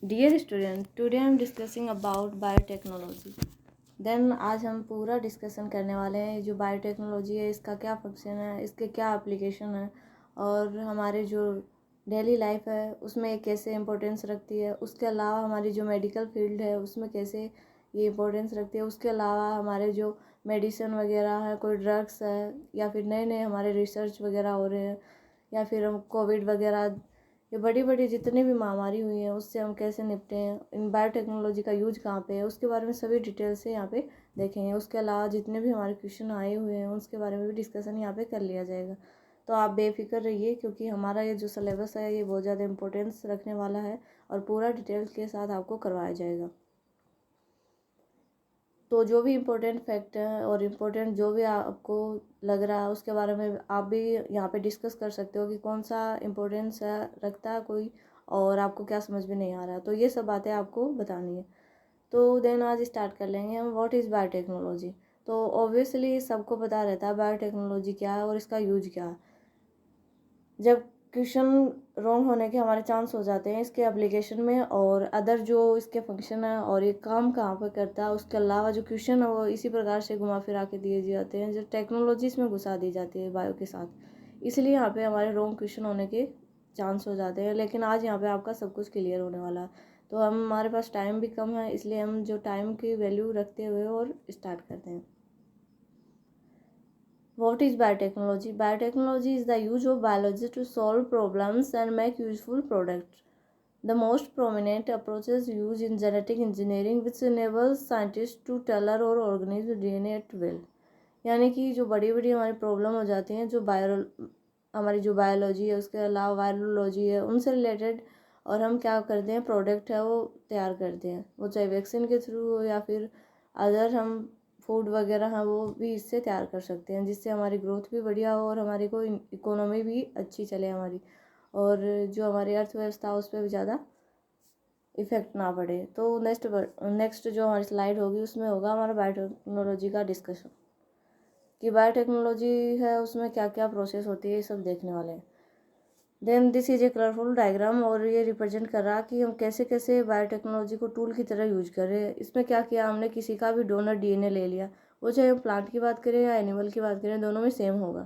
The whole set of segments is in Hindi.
Dear student, today I am discussing about biotechnology. Then आज हम पूरा डिस्कशन करने वाले हैं जो बायोटेक्नोलॉजी है, इसका क्या फंक्शन है, इसके क्या एप्लीकेशन है और हमारे जो डेली लाइफ है उसमें कैसे इम्पोर्टेंस रखती है। उसके अलावा हमारी जो मेडिकल फील्ड है उसमें कैसे ये इम्पोर्टेंस रखती है। उसके अलावा हमारे जो मेडिसिन वगैरह है, कोई ड्रग्स है या फिर नए नए हमारे रिसर्च वगैरह हो रहे हैं, या फिर हम कोविड वगैरह, ये बड़ी बड़ी जितनी भी महामारी हुई हैं उससे हम कैसे निपटे हैं, इन बायोटेक्नोलॉजी का यूज कहाँ पे है, उसके बारे में सभी डिटेल से यहाँ पे देखेंगे। उसके अलावा जितने भी हमारे क्वेश्चन आए हुए हैं उसके बारे में भी डिस्कशन यहाँ पे कर लिया जाएगा। तो आप बेफिक्र रहिए क्योंकि हमारा ये जो सिलेबस है ये बहुत ज़्यादा इंपॉर्टेंस रखने वाला है और पूरा डिटेल के साथ आपको करवाया जाएगा। तो जो भी इम्पोर्टेंट फैक्ट है और इम्पोर्टेंट जो भी आपको लग रहा है उसके बारे में आप भी यहाँ पे डिस्कस कर सकते हो कि कौन सा इम्पोर्टेंस है रखता है कोई, और आपको क्या समझ में नहीं आ रहा, तो ये सब बातें आपको बतानी है। तो देन आज स्टार्ट कर लेंगे हम व्हाट इज़ बायोटेक्नोलॉजी। तो ऑब्वियसली सबको पता रहता है बायोटेक्नोलॉजी क्या है और इसका यूज क्या है। जब क्वेश्चन रॉन्ग होने के हमारे चांस हो जाते हैं इसके एप्लीकेशन में और अदर जो इसके फंक्शन है और ये काम कहाँ पर करता है, उसके अलावा जो क्वेश्चन है वो इसी प्रकार से घुमा फिरा के दिए जाते हैं जो टेक्नोलॉजी इसमें घुसा दी जाती है बायो के साथ। इसलिए यहाँ पे हमारे रॉन्ग क्वेश्चन होने के चांस हो जाते हैं, लेकिन आज यहाँ पे आपका सब कुछ क्लियर होने वाला है। तो हमारे पास टाइम भी कम है इसलिए हम जो टाइम की वैल्यू रखते हुए और स्टार्ट करते हैं। What is biotechnology? Biotechnology is the use of biology to solve problems and make useful products. The most prominent approaches used in genetic engineering which enables scientists to tailor or organize DNA at will. यानी कि जो बड़ी बड़ी हमारी प्रॉब्लम हो जाती हैं जो हमारी जो बायोलॉजी है उसके अलावा वायरोलॉजी है उनसे रिलेटेड, और हम क्या करते हैं प्रोडक्ट है वो तैयार करते हैं, वो चाहे वैक्सीन के थ्रू हो या फिर अदर हम फूड वगैरह हैं वो भी इससे तैयार कर सकते हैं, जिससे हमारी ग्रोथ भी बढ़िया हो और हमारी को इकोनॉमी भी अच्छी चले हमारी, और जो हमारी अर्थव्यवस्था उस पर भी ज़्यादा इफेक्ट ना पड़े। तो नेक्स्ट जो हमारी स्लाइड होगी उसमें होगा हमारा बायोटेक्नोलॉजी का डिस्कशन कि बायोटेक्नोलॉजी है उसमें क्या क्या प्रोसेस होती है, ये सब देखने वाले हैं। Then this is a colourful diagram और ये रिप्रेजेंट कर रहा कि हम कैसे कैसे बायोटेक्नोलॉजी को टूल की तरह यूज कर रहे हैं। इसमें क्या किया हमने, किसी का भी डोनर डीएनए ले लिया, वो चाहे हम प्लांट की बात करें या एनिमल की बात करें दोनों में सेम होगा,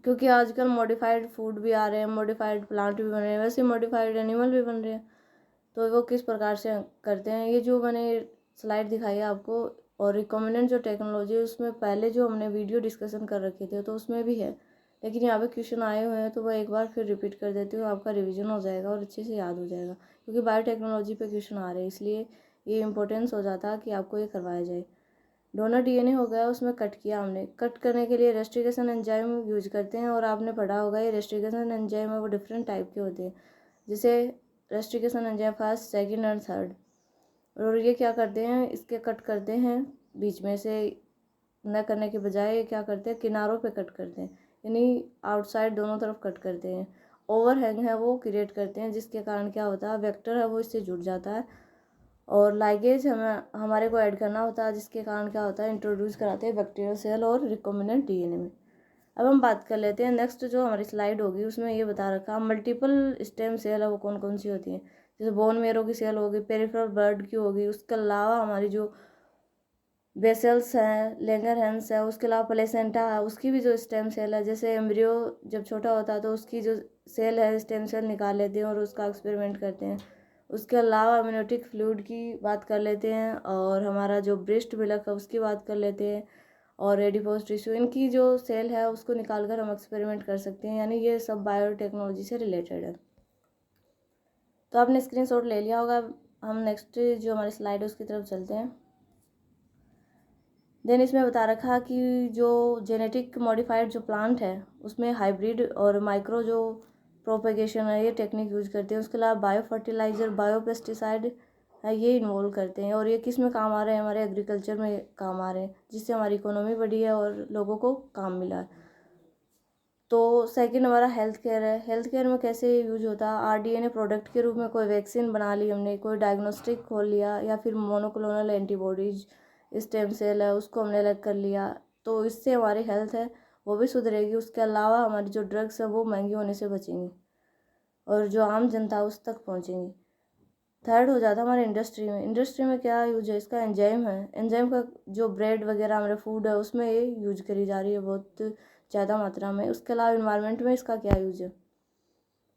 क्योंकि आजकल मॉडिफाइड फूड भी आ रहे हैं, मॉडिफाइड प्लांट भी बन रहे हैं, वैसे मॉडिफाइड एनिमल भी बन रहे हैं। तो वो किस प्रकार से करते हैं, ये जो मैंने स्लाइड दिखाई है आपको और रिकमेंडेड जो टेक्नोलॉजी है उसमें पहले जो हमने वीडियो डिस्कशन कर रखे थे तो उसमें भी है, लेकिन यहाँ पे क्वेश्चन आए हुए हैं तो वह एक बार फिर रिपीट कर देती हूँ, आपका रिवीजन हो जाएगा और अच्छे से याद हो जाएगा, क्योंकि बायोटेक्नोलॉजी पे क्वेश्चन आ रहे हैं इसलिए ये इंपॉर्टेंस हो जाता है कि आपको ये करवाया जाए। डोनर डीएनए हो गया, उसमें कट किया हमने, कट करने के लिए रेस्ट्रिकेशन एंजाइम यूज करते हैं, और आपने पढ़ा होगा ये रेस्ट्रिकेशन एंजाइम है वो डिफरेंट टाइप के होते हैं, जैसे restriction enzyme first, second and third. और ये क्या करते हैं, इसके कट करते हैं बीच में से न करने के बजाय ये क्या करते हैं किनारों पे कट करते हैं, यानी आउटसाइड दोनों तरफ कट करते हैं। ओवरहैंग है वो क्रिएट करते हैं जिसके कारण क्या होता है वेक्टर है वो इससे जुड़ जाता है, और लाइगेज हमारे को ऐड करना होता है जिसके कारण क्या होता है इंट्रोड्यूस कराते हैं बैक्टीरियल सेल और रिकॉम्बिनेंट डीएनए में। अब हम बात कर लेते हैं नेक्स्ट जो हमारी स्लाइड होगी उसमें ये बता रखा मल्टीपल स्टेम सेल है वो कौन कौन सी होती हैं, जैसे बोन मेरो की सेल होगी, पेरिफेरल ब्लड की होगी, उसके अलावा हमारी जो वेसल्स हैं, लेंगरहैंस है, उसके अलावा प्लेसेंटा है उसकी भी जो स्टेम सेल है, जैसे एम्ब्रियो जब छोटा होता है तो उसकी जो सेल है स्टेम सेल निकाल लेते हैं और उसका एक्सपेरिमेंट करते हैं। उसके अलावा अम्नियोटिक फ्लूइड की बात कर लेते हैं, और हमारा जो ब्रेस्ट मिल्क है उसकी बात कर लेते हैं, और एडिपोज टिश्यू, इनकी जो सेल है उसको निकाल कर हम एक्सपेरिमेंट कर सकते हैं, यानी ये सब बायोटेक्नोलॉजी से रिलेटेड है। तो आपने स्क्रीनशॉट ले लिया होगा, हम नेक्स्ट जो हमारी स्लाइड है उसकी तरफ चलते हैं। देन इसमें बता रखा कि जो जेनेटिक मॉडिफाइड जो प्लांट है उसमें हाइब्रिड और माइक्रो जो प्रोपेगेशन है ये टेक्निक यूज करते हैं। उसके अलावा बायो फर्टिलाइज़र, बायो पेस्टिसाइड है ये इन्वॉल्व करते हैं, और ये किस में काम आ रहे हैं, हमारे एग्रीकल्चर में काम आ रहे हैं, जिससे हमारी इकोनॉमी बढ़ी है और लोगों को काम मिला है। तो सेकंड हमारा हेल्थ केयर है, हेल्थ केयर में कैसे यूज होता है, आरडीएनए प्रोडक्ट के रूप में कोई वैक्सीन बना ली हमने, कोई डायग्नोस्टिक खोल लिया, या फिर मोनोक्लोनल एंटीबॉडीज स्टेम सेल है उसको हमने अलग कर लिया, तो इससे हमारी हेल्थ है वो भी सुधरेगी। उसके अलावा हमारी जो ड्रग्स है वो महंगी होने से बचेंगी और जो आम जनता उस तक पहुँचेंगी। थर्ड हो जाता है हमारे इंडस्ट्री में। इंडस्ट्री में क्या यूज है इसका, एंजाइम है। एंजाइम का जो ब्रेड वगैरह हमारे फूड है उसमें ये यूज करी जा रही है बहुत ज़्यादा मात्रा में। उसके अलावा इन्वायरमेंट में इसका क्या यूज है,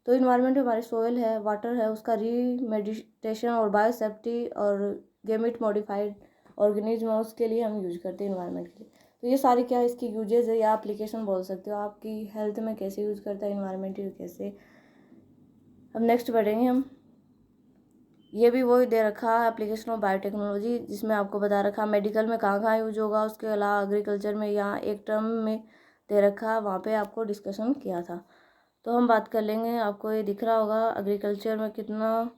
तो इन्वायरमेंट में हमारे सोयल है, वाटर है, उसका रीमेडिटेशन और बायोसेफ्टी और गेमिट मॉडिफाइड ऑर्गेनिज्म है, उसके लिए हम यूज करते हैं इन्वायरमेंट के लिए। तो ये सारी क्या है इसकी यूजेज है या एप्लीकेशन बोल सकते हो, आपकी हेल्थ में कैसे यूज करता है इन्वायरमेंट कैसे। अब नेक्स्ट बढ़ेंगे हम। ये भी वही दे रखा है एप्लीकेशन ऑफ बायोटेक्नोलॉजी, जिसमें आपको बता रखा मेडिकल में कहाँ कहाँ यूज होगा। उसके अलावा एग्रीकल्चर में यहाँ एक टर्म में दे रखा है, वहाँ पे आपको डिस्कशन किया था। तो हम बात कर लेंगे, आपको ये दिख रहा होगा एग्रीकल्चर में कितना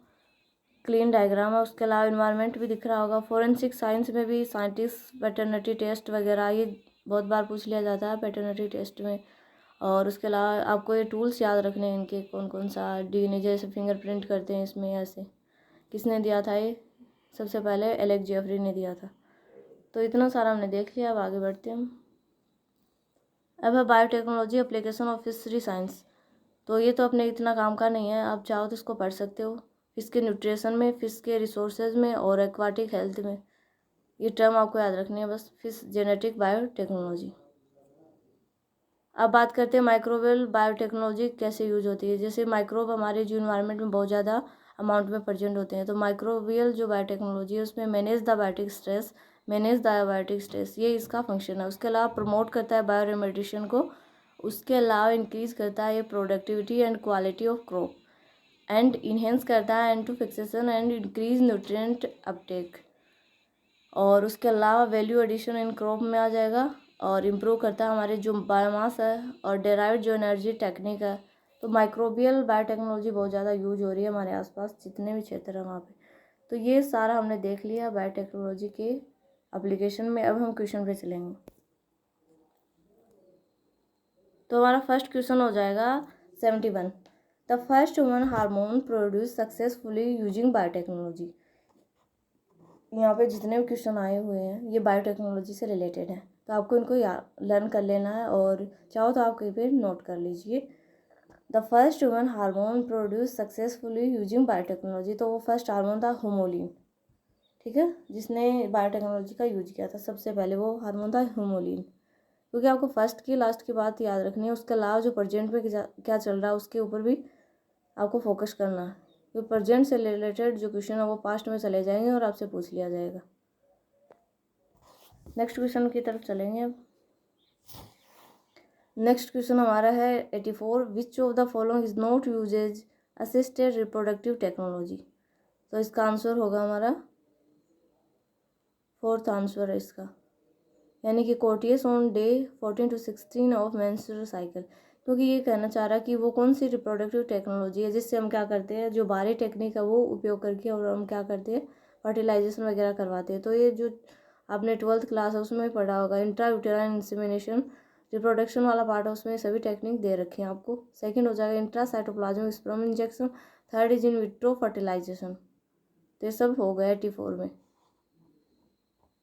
क्लीन डायग्राम है। उसके अलावा इन्वायरमेंट भी दिख रहा होगा। फोरेंसिक साइंस में भी साइंटिस्ट पैटर्निटी टेस्ट वगैरह ये बहुत बार पूछ लिया जाता है पैटर्निटी टेस्ट में। और उसके अलावा आपको ये टूल्स याद रखने हैं इनके, कौन कौन सा डीएनए जैसे फिंगरप्रिंट करते हैं इसमें ऐसे। किसने दिया था ये, सबसे पहले एलेक्स जेफरी ने दिया था। तो इतना सारा हमने देख लिया, अब आगे बढ़ते हैं हम। अब है biotechnology application of fishery science. तो ये तो अपने इतना काम का नहीं है, आप चाहो तो इसको पढ़ सकते हो। फिश के न्यूट्रिशन में, फिश के रिसोर्सेज में और एक्वाटिक हेल्थ में, ये टर्म आपको याद रखनी है बस, फिश जेनेटिक बायोटेक्नोलॉजी। अब बात करते हैं माइक्रोवेल बायोटेक्नोलॉजी कैसे यूज होती है। जैसे माइक्रोब हमारे जो इन्वायरमेंट में बहुत ज़्यादा अमाउंट में प्रेजेंट होते हैं, तो माइक्रोवियल जो बायोटेक्नोलॉजी है उसमें manage the biotic stress, manage the biotic stress, ये इसका फंक्शन है। उसके अलावा प्रमोट करता है बायो रेमेडिएशन को। उसके अलावा इंक्रीज करता है ये productivity and quality of crop and enhance करता है and two fixation and increase nutrient Uptake. और उसके अलावा वैल्यू एडिशन इन क्रॉप में आ जाएगा और इम्प्रूव करता है हमारे जो बायोमास है और डेराइव्ड जो एनर्जी टेक्निक है। तो माइक्रोबियल बायोटेक्नोलॉजी बहुत ज़्यादा यूज हो रही है हमारे आसपास जितने भी क्षेत्र हैं वहाँ पे। तो ये सारा हमने देख लिया बायोटेक्नोलॉजी के एप्लीकेशन में। अब हम क्वेश्चन पे चलेंगे। तो हमारा फर्स्ट क्वेश्चन हो जाएगा 71। The first human hormone produce successfully using biotechnology. यहाँ पे जितने भी क्वेश्चन आए हुए हैं ये बायोटेक्नोलॉजी से रिलेटेड है, तो आपको इनको लर्न कर लेना है और चाहो तो आप कहीं पे नोट कर लीजिए। The first human hormone produce successfully using biotechnology, तो वो फर्स्ट हार्मोन था होमोलिन, ठीक है, जिसने बायोटेक्नोलॉजी का यूज किया था सबसे पहले, वो हार्मोन था होमोलिन। क्योंकि आपको फर्स्ट की लास्ट की बात याद रखनी है, उसके अलावा जो प्रेजेंट में क्या चल रहा है उसके ऊपर भी आपको फोकस करना है। तो प्रेजेंट से रिलेटेड जो क्वेश्चन है वो पास्ट में चले जाएंगे और आपसे पूछ लिया जाएगा। नेक्स्ट क्वेश्चन की तरफ चलेंगे अब। नेक्स्ट क्वेश्चन हमारा है 84। Which of the following is not usages assisted reproductive technology. तो इसका आंसर होगा हमारा फोर्थ आंसर है इसका, यानी कि courteous on day 14 to 16 of menstrual cycle. क्योंकि ये कहना चाह रहा है कि वो कौन सी रिप्रोडक्टिव टेक्नोलॉजी है जिससे हम क्या करते हैं, जो बाहरी टेक्निक है वो उपयोग करके और हम क्या करते हैं, फर्टिलाइजेशन वगैरह करवाते हैं। तो ये जो आपने 12th क्लास है उसमें पढ़ा होगा, इंट्रायूटेराइन इंसेमिनेशन रिप्रोडक्शन वाला पार्ट है, उसमें सभी टेक्निक दे रखे हैं आपको। सेकेंड हो जाएगा intracytoplasmic sperm injection. Third is in vitro fertilisation. तो ये सब हो गया 84 में।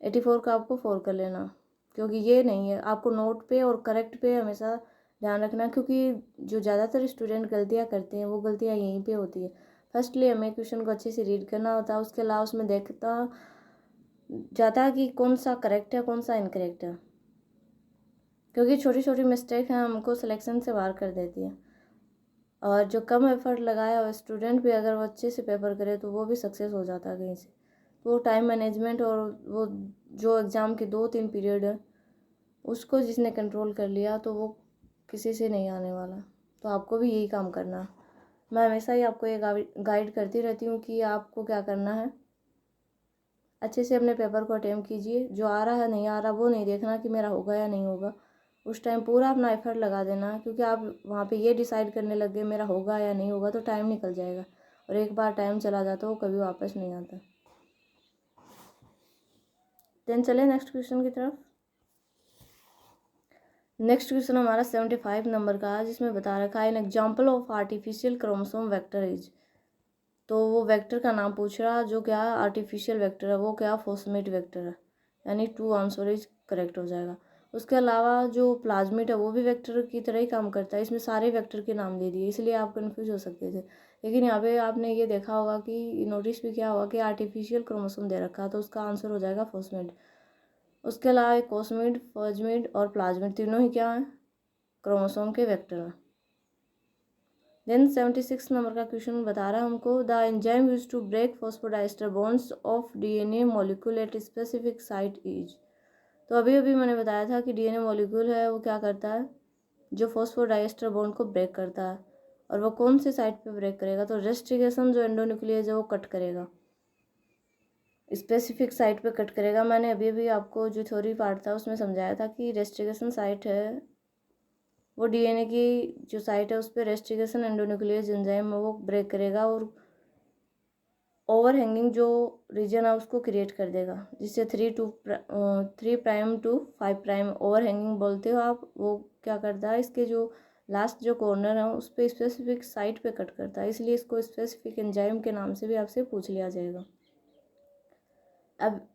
84 का आपको 4 कर लेना, क्योंकि ये नहीं है, आपको नोट पे और करेक्ट पे हमेशा ध्यान रखना, क्योंकि जो ज़्यादातर स्टूडेंट गलतियाँ करते हैं वो गलतियाँ यहीं पे होती है। फर्स्टली हमें क्वेश्चन को अच्छे से रीड करना होता है, उसके अलावा उसमें देखता जाता है कि कौन सा करेक्ट है कौन सा इनकरेक्ट है, क्योंकि छोटी छोटी मिस्टेक हैं हमको सिलेक्शन से बाहर कर देती है। और जो कम एफर्ट लगाया और स्टूडेंट भी अगर वो अच्छे से पेपर करे तो वो भी सक्सेस हो जाता है कहीं से। तो टाइम मैनेजमेंट और वो जो एग्ज़ाम के 2-3 पीरियड है उसको जिसने कंट्रोल कर लिया तो वो किसी से नहीं आने वाला। तो आपको भी यही काम करना है। मैं हमेशा ही आपको ये गाइड करती रहती हूँ कि आपको क्या करना है, अच्छे से अपने पेपर को अटेम्प्ट कीजिए। जो आ रहा है नहीं आ रहा वो नहीं देखना कि मेरा होगा या नहीं होगा, उस टाइम पूरा अपना एफर्ट लगा देना, क्योंकि आप वहाँ पे ये डिसाइड करने लग गए मेरा होगा या नहीं होगा तो टाइम निकल जाएगा, और एक बार टाइम चला जाता वो कभी वापस नहीं आता। देन चले नेक्स्ट क्वेश्चन की तरफ। नेक्स्ट क्वेश्चन हमारा 75 नंबर का है, जिसमें बता रखा है an example of artificial chromosome vector is. तो वो वेक्टर का नाम पूछ रहा है, जो क्या आर्टिफिशियल वेक्टर है वो क्या फॉस्फेट वेक्टर है, यानी 2 आंसर इज करेक्ट हो जाएगा। उसके अलावा जो प्लाज्मिड है वो भी वेक्टर की तरह ही काम करता है, इसमें सारे वेक्टर के नाम दे दिए इसलिए आप कंफ्यूज हो सकते थे। लेकिन यहाँ पे आपने ये देखा होगा कि नोटिस भी किया होगा कि आर्टिफिशियल क्रोमोसोम दे रखा है, तो उसका आंसर हो जाएगा फॉस्फेट। उसके अलावा कोस्मिड, फॉस्मिड और प्लाज्मिड तीनों ही क्या हैं, क्रोमोसोम के वेक्टर हैं। देन 76 नंबर का क्वेश्चन बता रहा है हमको, the enzyme use to break phosphodiester bonds of DNA molecule at specific site is. तो अभी अभी मैंने बताया था कि डीएनए मॉलिक्यूल है वो क्या करता है, जो फॉस्फोडाइस्टर बॉन्ड को ब्रेक करता है, और वो कौन सी साइट पे ब्रेक करेगा, तो रेस्ट्रिकेशन जो एंडोन्यूक्लियस है वो कट करेगा, स्पेसिफिक साइट पे कट करेगा। मैंने अभी अभी आपको जो थ्योरी पार्ट था उसमें समझाया था कि रेस्ट्रिकेशन साइट है वो डीएनए की जो साइट है उस पर रेस्ट्रिकेशन एंडोन्यूक्लियस एंजाइम है वो ब्रेक करेगा, और ओवर हैंगिंग जो रीजन है उसको क्रिएट कर देगा, जिससे 3 prime to 5 prime overhanging बोलते हो आप। वो क्या करता है, इसके जो लास्ट जो कॉर्नर है उस पर स्पेसिफिक साइट पे कट करता है, इसलिए इसको स्पेसिफिक एंजाइम के नाम से भी आपसे पूछ लिया जाएगा। अब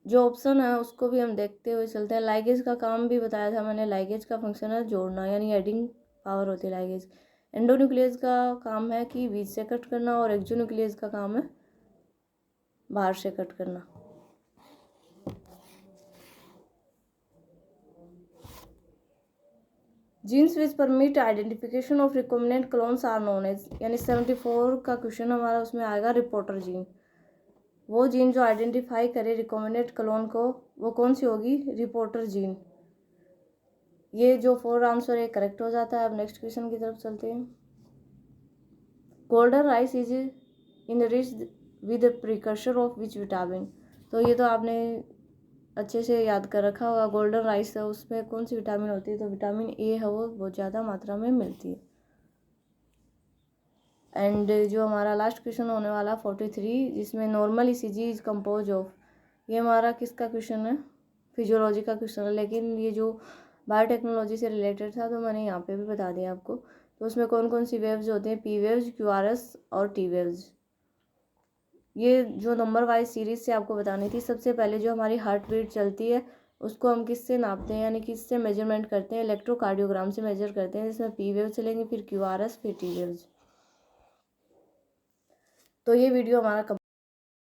जो ऑप्शन है उसको भी हम देखते हुए चलते हैं। लाइगेज का काम भी बताया था मैंने, लाइगेज का फंक्शन है जोड़ना, यानी एडिंग पावर होती है लाइगेज। एंडोन्यूक्लियस का काम है कि बीच से कट करना, और एक्सोन्यूक्लियस का काम है बाहर से कट करना। Genes which permit identification of recombinant clones are known as, यानी 74 का क्वेश्चन हमारा उसमें आएगा रिपोर्टर जीन। वो जीन जो आइडेंटिफाई करे रिकॉम्बिनेंट क्लोन को वो कौन सी होगी, रिपोर्टर जीन। ये जो 4 आंसर है करेक्ट हो जाता है। अब नेक्स्ट क्वेश्चन की तरफ चलते हैं। Golden rice is enriched with precursor of which vitamin, तो ये तो आपने अच्छे से याद कर रखा होगा। गोल्डन राइस है उसमें कौन सी विटामिन होती है, तो विटामिन ए है वो बहुत ज़्यादा मात्रा में मिलती है। एंड जो हमारा लास्ट क्वेश्चन होने वाला 43, जिसमें normal ECG is compose of, ये हमारा किसका क्वेश्चन है, फिजियोलॉजी का क्वेश्चन है, लेकिन ये जो बायोटेक्नोलॉजी से रिलेटेड था तो मैंने यहाँ पे भी बता दिया आपको। तो उसमें कौन कौन सी वेव्स होते हैं, पी वेव्स, क्यूआरएस और टी वेव्स। ये जो नंबर वाइज सीरीज से आपको बतानी थी। सबसे पहले जो हमारी हार्ट बीट चलती है उसको हम किससे नापते हैं, यानी किससे मेजरमेंट करते हैं, इलेक्ट्रोकार्डियोग्राम से मेजर करते हैं, जिसमें पी वेव चलेंगे, फिर क्यूआरएस, फिर टी वेव्स। तो ये वीडियो हमारा